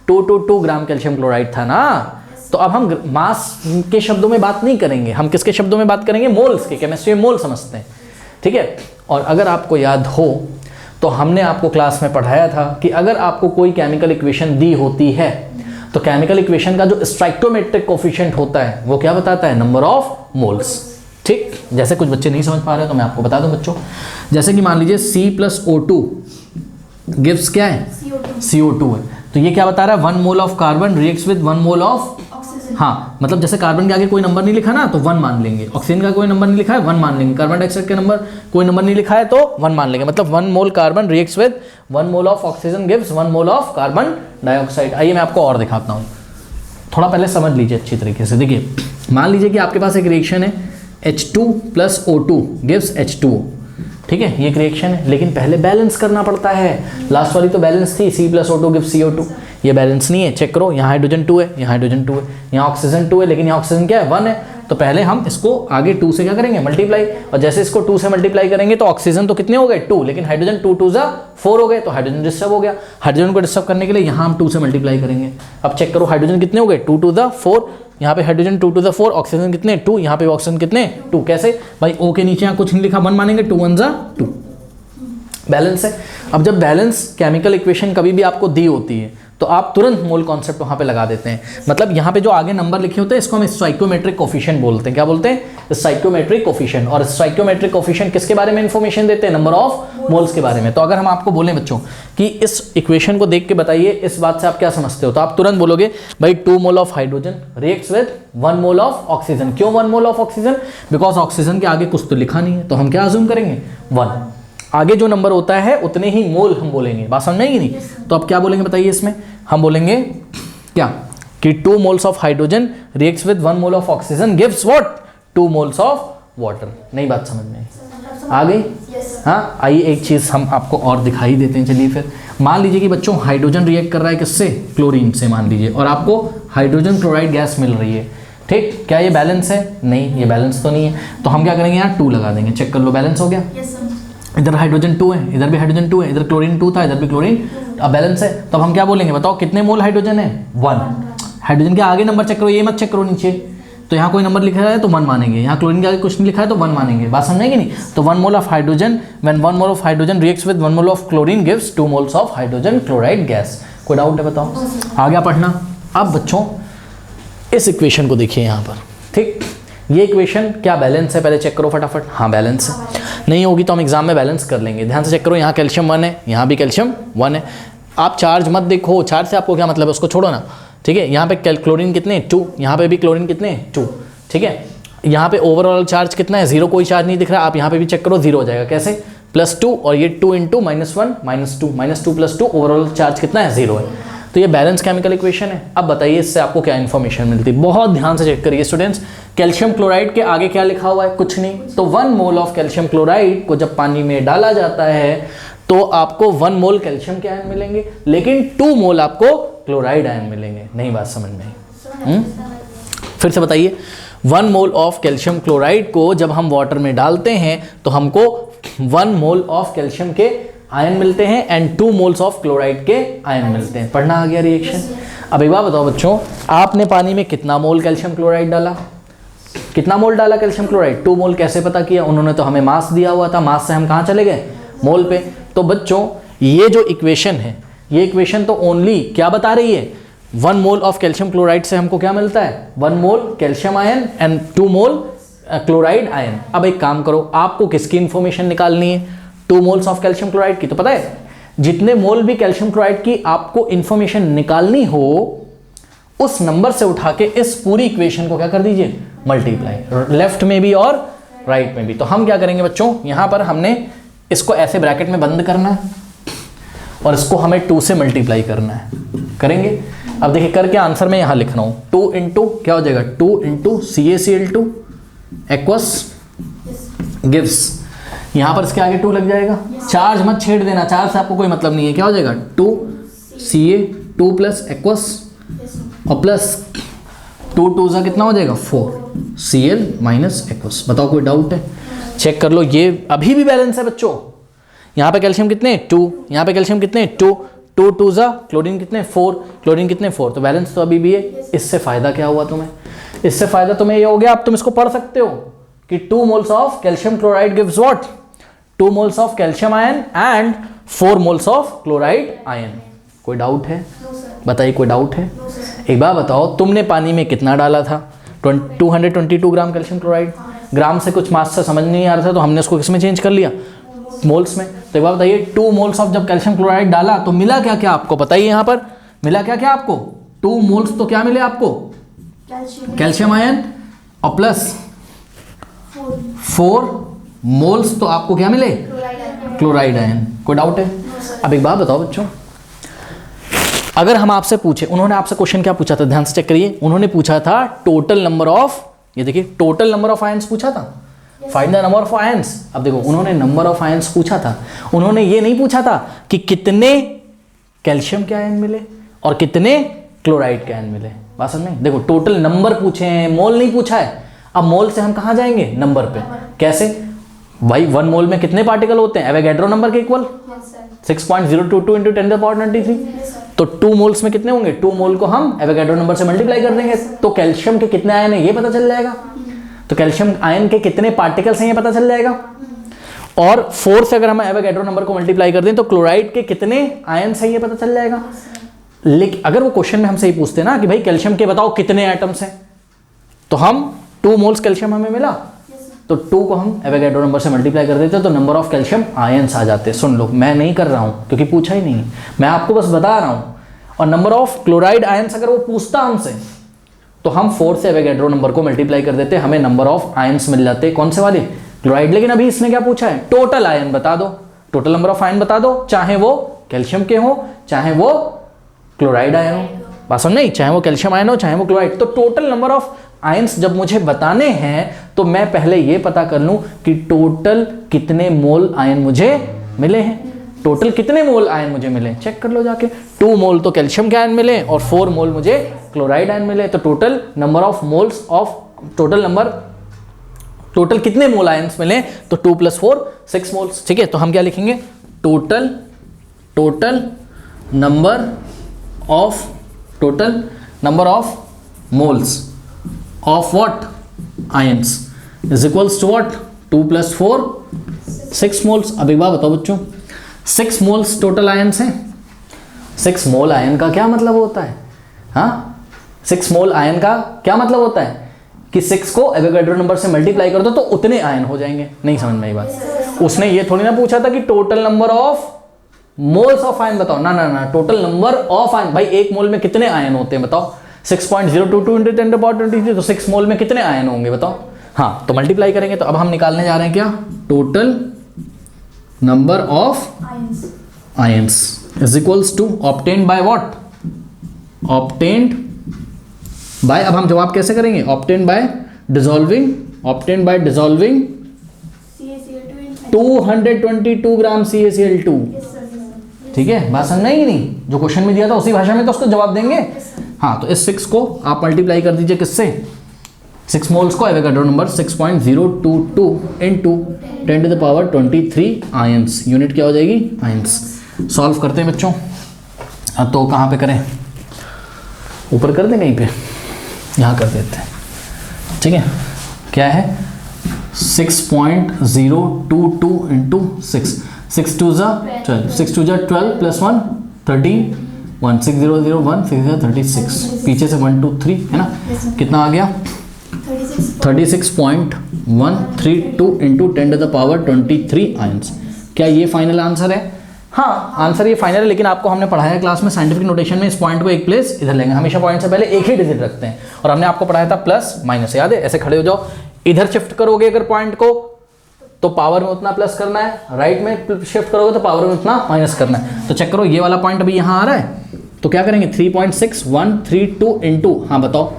2 ग्राम कैल्शियम क्लोराइड था ना। तो अब हम मास के शब्दों में बात नहीं करेंगे, हम किसके शब्दों में बात करेंगे, मोल्स के। केमिस्ट्री में मोल समझते हैं, ठीक है। और अगर आपको याद हो तो हमने आपको क्लास में पढ़ाया था कि अगर आपको कोई केमिकल इक्वेशन दी होती है तो केमिकल इक्वेशन का जो स्टोइकोमेट्रिक कोफिशिएंट होता है वो क्या बताता है, नंबर ऑफ मोल्स, ठीक। जैसे कुछ बच्चे नहीं समझ पा रहे तो मैं आपको बता दूं बच्चों, जैसे कि मान लीजिए C+O2 गिव्स क्या है CO2 है, तो ये क्या बता रहा है 1 mole of carbon reacts with 1 mole of, हाँ मतलब जैसे कार्बन के आगे कोई नंबर नहीं लिखा ना तो 1 मान लेंगे, ऑक्सीजन का कोई नंबर नहीं लिखा है 1 मान लेंगे, कार्बन डाइऑक्साइड का नंबर कोई नंबर नहीं लिखा है तो 1 मान लेंगे। मतलब 1 mole carbon reacts with 1 mole of oxygen gives 1 mole of carbon dioxide. आइए मैं आपको और दिखाता हूँ, थोड़ा पहले समझ लीजिए अच्छी तरीके से। देखिए मान लीजिए कि आपके पास एक रिएक्शन है H2 + O2 गिव्स H2O, ठीक है, ये एक रिएक्शन है, लेकिन पहले बैलेंस करना पड़ता है। लास्ट वाली तो बैलेंस थी, C+O2 गिव्स CO2, ये बैलेंस नहीं है। चेक करो, यहाँ हाइड्रोजन 2 है, यहाँ हाइड्रोजन 2 है, यहाँ ऑक्सीजन 2 है, लेकिन यहाँ ऑक्सीजन क्या है 1 है। तो पहले हम इसको आगे 2 से क्या करेंगे मल्टीप्लाई, और जैसे इसको 2 से मल्टीप्लाई करेंगे तो ऑक्सीजन तो कितने हो गए 2, लेकिन हाइड्रोजन 2 2 4 हो गए, तो हाइड्रोजन डिस्टर्ब हो गया। हाइड्रोजन को डिस्टर्ब करने के लिए यहाँ हम 2 से मल्टीप्लाई करेंगे। अब चेक करो हाइड्रोजन कितने हो गए 2 2 4, यहाँ पे हाइड्रोजन 2 2 4, ऑक्सीजन कितने 2, यहाँ पे ऑक्सीजन कितने 2। कैसे भाई, O के नीचे यहाँ कुछ नहीं लिखा, 1 मानेंगे, 2 1 2, बैलेंस है। अब जब बैलेंस केमिकल इक्वेशन कभी भी आपको दी होती है तो आप तुरंत मोल कॉन्सेप्ट वहां पे लगा देते हैं। मतलब यहाँ पे जो आगे नंबर लिखे होते हैं इसको हम स्टोइकोमेट्रिक कोफिशिएंट बोलते हैं। क्या बोलते हैं, स्टोइकोमेट्रिक कोफिशिएंट। और स्टोइकोमेट्रिक कोफिशिएंट किसके बारे में इंफॉर्मेशन देते हैं, नंबर ऑफ मोल्स के बारे में। तो अगर हम आपको बोलें बच्चों कि इस इक्वेशन को देख के बताइए इस बात से आप क्या समझते हो, तो आप तुरंत बोलोगे भाई 2 mole of hydrogen reacts with 1 mole of oxygen. क्यों 1 mole of oxygen, because oxygen के आगे कुछ तो लिखा नहीं है, तो हम क्या अज्यूम करेंगे 1, आगे जो नंबर होता है उतने ही मोल हम बोलेंगे। बात समझ में आएगी नहीं। तो अब क्या बोलेंगे बताइए, इसमें हम बोलेंगे क्या कि 2 moles of hydrogen reacts with 1 mole of oxygen gives what 2 moles of water. नई बात समझ में आ गई। हाँ आइए एक चीज हम आपको और दिखाई देते हैं। चलिए फिर मान लीजिए कि बच्चों हाइड्रोजन रिएक्ट कर रहा है किससे, क्लोरीन से मान लीजिए, और आपको हाइड्रोजन क्लोराइड गैस मिल रही है, ठीक। क्या ये बैलेंस है, नहीं ये बैलेंस तो नहीं है। तो हम क्या करेंगे, यहाँ 2 लगा देंगे, चेक कर लो बैलेंस हो गया। इधर हाइड्रोजन 2 है, इधर भी हाइड्रोजन 2 है, इधर क्लोरीन 2 था, इधर भी क्लोरीन, अब बैलेंस है। तो अब हम क्या बोलेंगे बताओ, कितने मोल हाइड्रोजन है 1। हाइड्रोजन के आगे नंबर चेक करो, ये मत चेक करो नीचे, तो यहाँ कोई नंबर लिखा है तो 1 मानेंगे, यहाँ क्लोरीन के आगे कुछ नहीं लिखा है तो 1 मानेंगे। बात समझे कि नहीं? तो 1 mole of hydrogen, when 1 mole of hydrogen reacts with 1 mole of chlorine gives 2 moles of hydrogen chloride gas. कोई डाउट है बताओ? आ गया पढ़ना? अब बच्चों इस इक्वेशन को देखिए यहाँ पर, ठीक, ये इक्वेशन क्या बैलेंस है? पहले चेक करो फटाफट। हाँ बैलेंस है, नहीं होगी तो हम एग्जाम में बैलेंस कर लेंगे। ध्यान से चेक करो, यहाँ कैल्शियम 1 है, यहाँ भी कैल्शियम 1 है। आप चार्ज मत देखो, चार्ज से आपको क्या मतलब है उसको छोड़ो ना, ठीक है। यहाँ पे क्लोरीन कितने 2, यहाँ पे भी क्लोरीन कितने 2, ठीक है। यहाँ पे ओवरऑल चार्ज कितना है 0, कोई चार्ज नहीं दिख रहा। आप यहाँ पे भी चेक करो 0 हो जाएगा, कैसे? +2 और ये 2 × -1 -2 +2 ओवरऑल चार्ज कितना है 0 है। तो ये बैलेंस केमिकल इक्वेशन है। अब बताइए इससे आपको क्या इन्फॉर्मेशन मिलती है? बहुत ध्यान से चेक करिए स्टूडेंट्स। कैल्शियम क्लोराइड के आगे क्या लिखा हुआ है? कुछ नहीं। तो 1 मोल ऑफ कैल्शियम क्लोराइड को जब पानी में डाला जाता है तो आपको 1 मोल कैल्शियम के आयन मिलेंगे, लेकिन 2 मोल आपको क्लोराइड आयन मिलेंगे। नहीं बात समझ में आई? फिर से बताइए, 1 मोल ऑफ कैल्शियम क्लोराइड को जब हम वाटर में डालते हैं तो हमको 1 मोल ऑफ कैल्शियम के आयन मिलते हैं एंड 2 मोल्स ऑफ क्लोराइड के आयन मिलते हैं। पढ़ना आ गया रिएक्शन? अब एक बात बताओ बच्चों, आपने पानी में कितना मोल कैल्शियम क्लोराइड डाला? कितना मोल डाला कैल्शियम क्लोराइड? 2 मोल। कैसे पता किया? उन्होंने तो हमें मास दिया हुआ था, मास से हम कहाँ चले गए? मोल पे। तो बच्चों ये जो इक्वेशन है, ये इक्वेशन तो ओनली क्या बता रही है? 1 मोल ऑफ कैल्शियम क्लोराइड से हमको क्या मिलता है? 1 mole calcium ion and 2 mole chloride ion. अब एक काम करो, आपको किसकी इंफॉर्मेशन निकालनी है? 2 मोल्स ऑफ कैल्शियम क्लोराइड की। तो पता है जितने मोल भी कैल्शियम क्लोराइड की आपको इंफॉर्मेशन निकालनी हो, उस नंबर से उठा के इस पूरी इक्वेशन को क्या कर दीजिए? मल्टीप्लाई, लेफ्ट में भी और राइट में भी। तो हम क्या करेंगे बच्चों, यहां पर हमने इसको ऐसे ब्रैकेट में बंद करना है और इसको हमें 2 से मल्टीप्लाई करना है। करेंगे? अब देखिए करके आंसर में यहां लिख रहा हूं, 2 × क्या हो जाएगा? 2 × CaCl2 एक्वस गिव्स, यहां पर इसके आगे 2 लग जाएगा। चार्ज मत छेड़ देना, चार्ज से आपको कोई मतलब नहीं है। क्या हो जाएगा? 2 Ca2 प्लस एक्वस और प्लस 2 2 ज़ा कितना हो जाएगा? 4 Cl माइनस एक्वस। बताओ कोई डाउट है? चेक कर लो, ये अभी भी बैलेंस है बच्चों। यहाँ पे कैल्शियम कितने 2, यहाँ पे कैल्शियम कितने 2 2 2 ज़ा क्लोरीन कितने 4, क्लोरीन कितने 4, तो बैलेंस तो अभी भी है। इससे फायदा क्या हुआ तुम्हें? इससे फायदा तुम्हें ये हो गया, अब तुम इसको पढ़ सकते हो कि 2 moles of calcium chloride gives what? 2 moles of calcium ion and 4 moles of chloride ion. कोई डाउट है? बताइए कोई डाउट है? एक बार बताओ, तुमने पानी में कितना डाला था? 222 ग्राम कैल्शियम क्लोराइड। ग्राम से कुछ मास से समझ नहीं आ रहा था तो हमने इसको किसमें चेंज कर लिया? मोल्स में। तो एक बार बताइए, 2 मोल्स ऑफ जब कैल्शियम क्लोराइड डाला तो मिला क्या क्या आपको? बताइए यहाँ पर मिला क्या क्या आपको? 2 मोल्स तो क्या मिले आपको? कैल्शियम आयन और प्लस 4 मोल्स तो आपको क्या मिले? Chloride ion. कोई डाउट है? अब एक बात बताओ बच्चों, अगर हम आपसे पूछे, उन्होंने आपसे क्वेश्चन क्या पूछा था? ध्यान से चेक करिए। उन्होंने पूछा था टोटल नंबर ऑफ, ये देखिए टोटल नंबर ऑफ आयंस पूछा था, find the number of ions. अब देखो उन्होंने नंबर ऑफ आयंस पूछा था, उन्होंने ये नहीं पूछा था कि कितने कैल्शियम के आयन मिले और कितने क्लोराइड के आयन मिले। बात समझ में? देखो टोटल नंबर पूछे हैं, मोल नहीं पूछा है। अब मोल से हम कहाँ जाएंगे? नंबर पे। कैसे भाई? 1 मोल में कितने पार्टिकल होते हैं? एवोगैड्रो नंबर के इक्वल 6.022 × 10⁻93। तो 2 मोल्स में कितने होंगे? 2 मोल को हम एवोगैड्रो नंबर से मल्टीप्लाई कर देंगे तो कैल्शियम के कितने आयन है ये पता चल जाएगा। तो कैल्शियम आयन के कितने पार्टिकल्स हैं ये पता चल जाएगा। और 4 से अगर हम एवोगैड्रो नंबर को मल्टीप्लाई कर दें तो क्लोराइड के कितने आयन है ये पता चल जाएगा। लेकिन अगर वो क्वेश्चन में हमसे ये पूछते ना कि भाई कैल्शियम के बताओ कितने एटम्स हैं, तो हम 2 मोल्स कैल्शियम हमें मिला तो 2 को हम एवोगैड्रो नंबर से मल्टीप्लाई कर देते तो नंबर ऑफ कैल्शियम आयंस आ जाते। सुन लो, मैं नहीं कर रहा हूं क्योंकि पूछा ही नहीं, मैं आपको बस बता रहा हूं। और नंबर ऑफ क्लोराइड आयंस अगर वो पूछता हमसे तो हम 4 से एवोगैड्रो नंबर को मल्टीप्लाई कर देते, हमें नंबर ऑफ आयंस मिल जाते। कौन से वाले? क्लोराइड। लेकिन अभी इसने क्या पूछा है? टोटल आयन बता दो, टोटल नंबर ऑफ आयन बता दो, चाहे वो कैल्शियम के हो चाहे वो क्लोराइड आयन हो। बात समझ नहीं? चाहे वो कैल्शियम आयन हो चाहे वो क्लोराइड। तो टोटल नंबर ऑफ आयंस जब मुझे बताने हैं तो मैं पहले ये पता कर लूं कि टोटल कितने मोल आयन मुझे मिले हैं। टोटल कितने मोल आयन मुझे मिले चेक कर लो जाके। 2 मोल तो कैल्शियम के आयन मिले और 4 मोल मुझे क्लोराइड आयन मिले। तो total number of moles of total कितने मोल आयंस मिले? तो 2 + 4 6 मोल्स। ठीक है, तो हम क्या लिखेंगे? Total number of moles of what ions is equals to what 2 + 4 6 moles. अब एक बात बताओ बच्चों, 6 मोल्स टोटल आयंस हैं। 6 मोल आयन का क्या मतलब होता है? हाँ, 6 मोल आयन का क्या मतलब होता है कि 6 को एवोगैड्रो नंबर से मल्टीप्लाई कर दो तो उतने आयन हो जाएंगे। नहीं समझ में आई बात? उसने ये थोड़ी ना पूछा था कि total number of moles of ion बताओ, ना ना ना, टोटल नंबर ऑफ आयन। भाई एक मोल में कितने आयन होते हैं बताओ? 6.022 × 10⁻23, तो 6 मोल में कितने आयन होंगे बताओ? हाँ, तो मल्टीप्लाई करेंगे। तो अब हम निकालने जा रहे हैं क्या? Total number of ions is equals to obtained by what? Obtained by, अब हम जवाब कैसे करेंगे? Obtained by dissolving 222 gram CaCl2। ठीक है, बात समझ नहीं? नहीं, जो क्वेश्चन में दिया था उसी भाषा में तो उसको जवाब देंगे। हाँ, तो इस 6 को आप मल्टीप्लाई कर दीजिए किससे? 6 मोल्स को एवोगैड्रो नंबर 6.022 × 10⁻23 आयंस। यूनिट क्या हो जाएगी? आयंस। सॉल्व करते हैं बच्चों। अब तो कहाँ पे करें? ऊपर कर दें कहीं पे? यहाँ कर देते हैं। ठीक है, क्या है? 6.022 × 6, 6 2 ज़ा 12, 6 2 ज़ा 12 + 1 13, 1 6 0 0 1 6 0 36, पीछे से 1 2 3 है ना? कितना आ गया? 36.132 × 10⁻23 आयंस। क्या ये फाइनल आंसर है? हाँ, आंसर ये फाइनल है, लेकिन आपको हमने पढ़ाया क्लास में साइंटिफिक नोटेशन में इस पॉइंट को एक प्लेस इधर लेंगे। हमेशा पॉइंट से पहले एक ही डिजिट रखते हैं, और हमने आपको पढ़ाया था प्लस माइनस, याद है? ऐसे खड़े हो जाओ, इधर शिफ्ट करोगे अगर पॉइंट को तो पावर में उतना प्लस करना है, राइट में शिफ्ट करोगे तो पावर में उतना माइनस करना है। तो चेक करो, ये वाला पॉइंट अभी यहाँ आ रहा है, तो क्या करेंगे? 3.6132 इंटू, हाँ बताओ,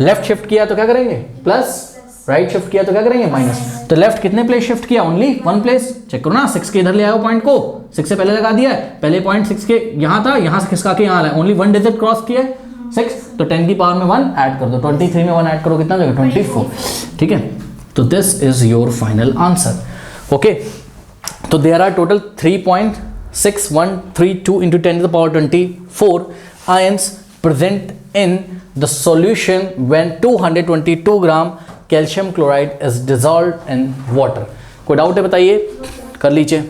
लेफ्ट शिफ्ट किया तो क्या करेंगे? प्लस, राइट शिफ्ट किया तो क्या करेंगे? माइनस। तो लेफ्ट कितने प्लेस शिफ्ट किया? Only 1 place. चेक करो ना, 6 के इधर ले आओ पॉइंट को, 6 से पहले लगा दिया है, पहले पॉइंट 6 के यहाँ था, यहाँ से खिसका के यहाँ आया, ओनली 1 डिजिट क्रॉस किया 6, तो 10 की पावर में 1 ऐड कर दो, 23 में 1 ऐड करो, कितना जाएगा? 24। ठीक है, तो this is your final answer. Okay, तो there are total 3.6132 × 10⁻24 ions present in the solution when 222 gram calcium chloride is dissolved in water. कोई डाउट है बताइए, कर लीजिए।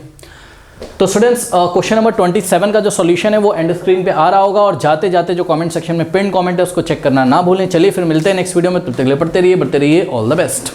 तो स्टूडेंट्स, क्वेश्चन नंबर 27 का जो सॉल्यूशन है वो एंड स्क्रीन पे आ रहा होगा, और जाते जाते जो कमेंट सेक्शन में पिन कमेंट है उसको चेक करना ना भूलें। चलिए फिर मिलते हैं नेक्स्ट वीडियो में, तब तक के लिए पढ़ते रहिए, बढ़ते रहिए। All the best.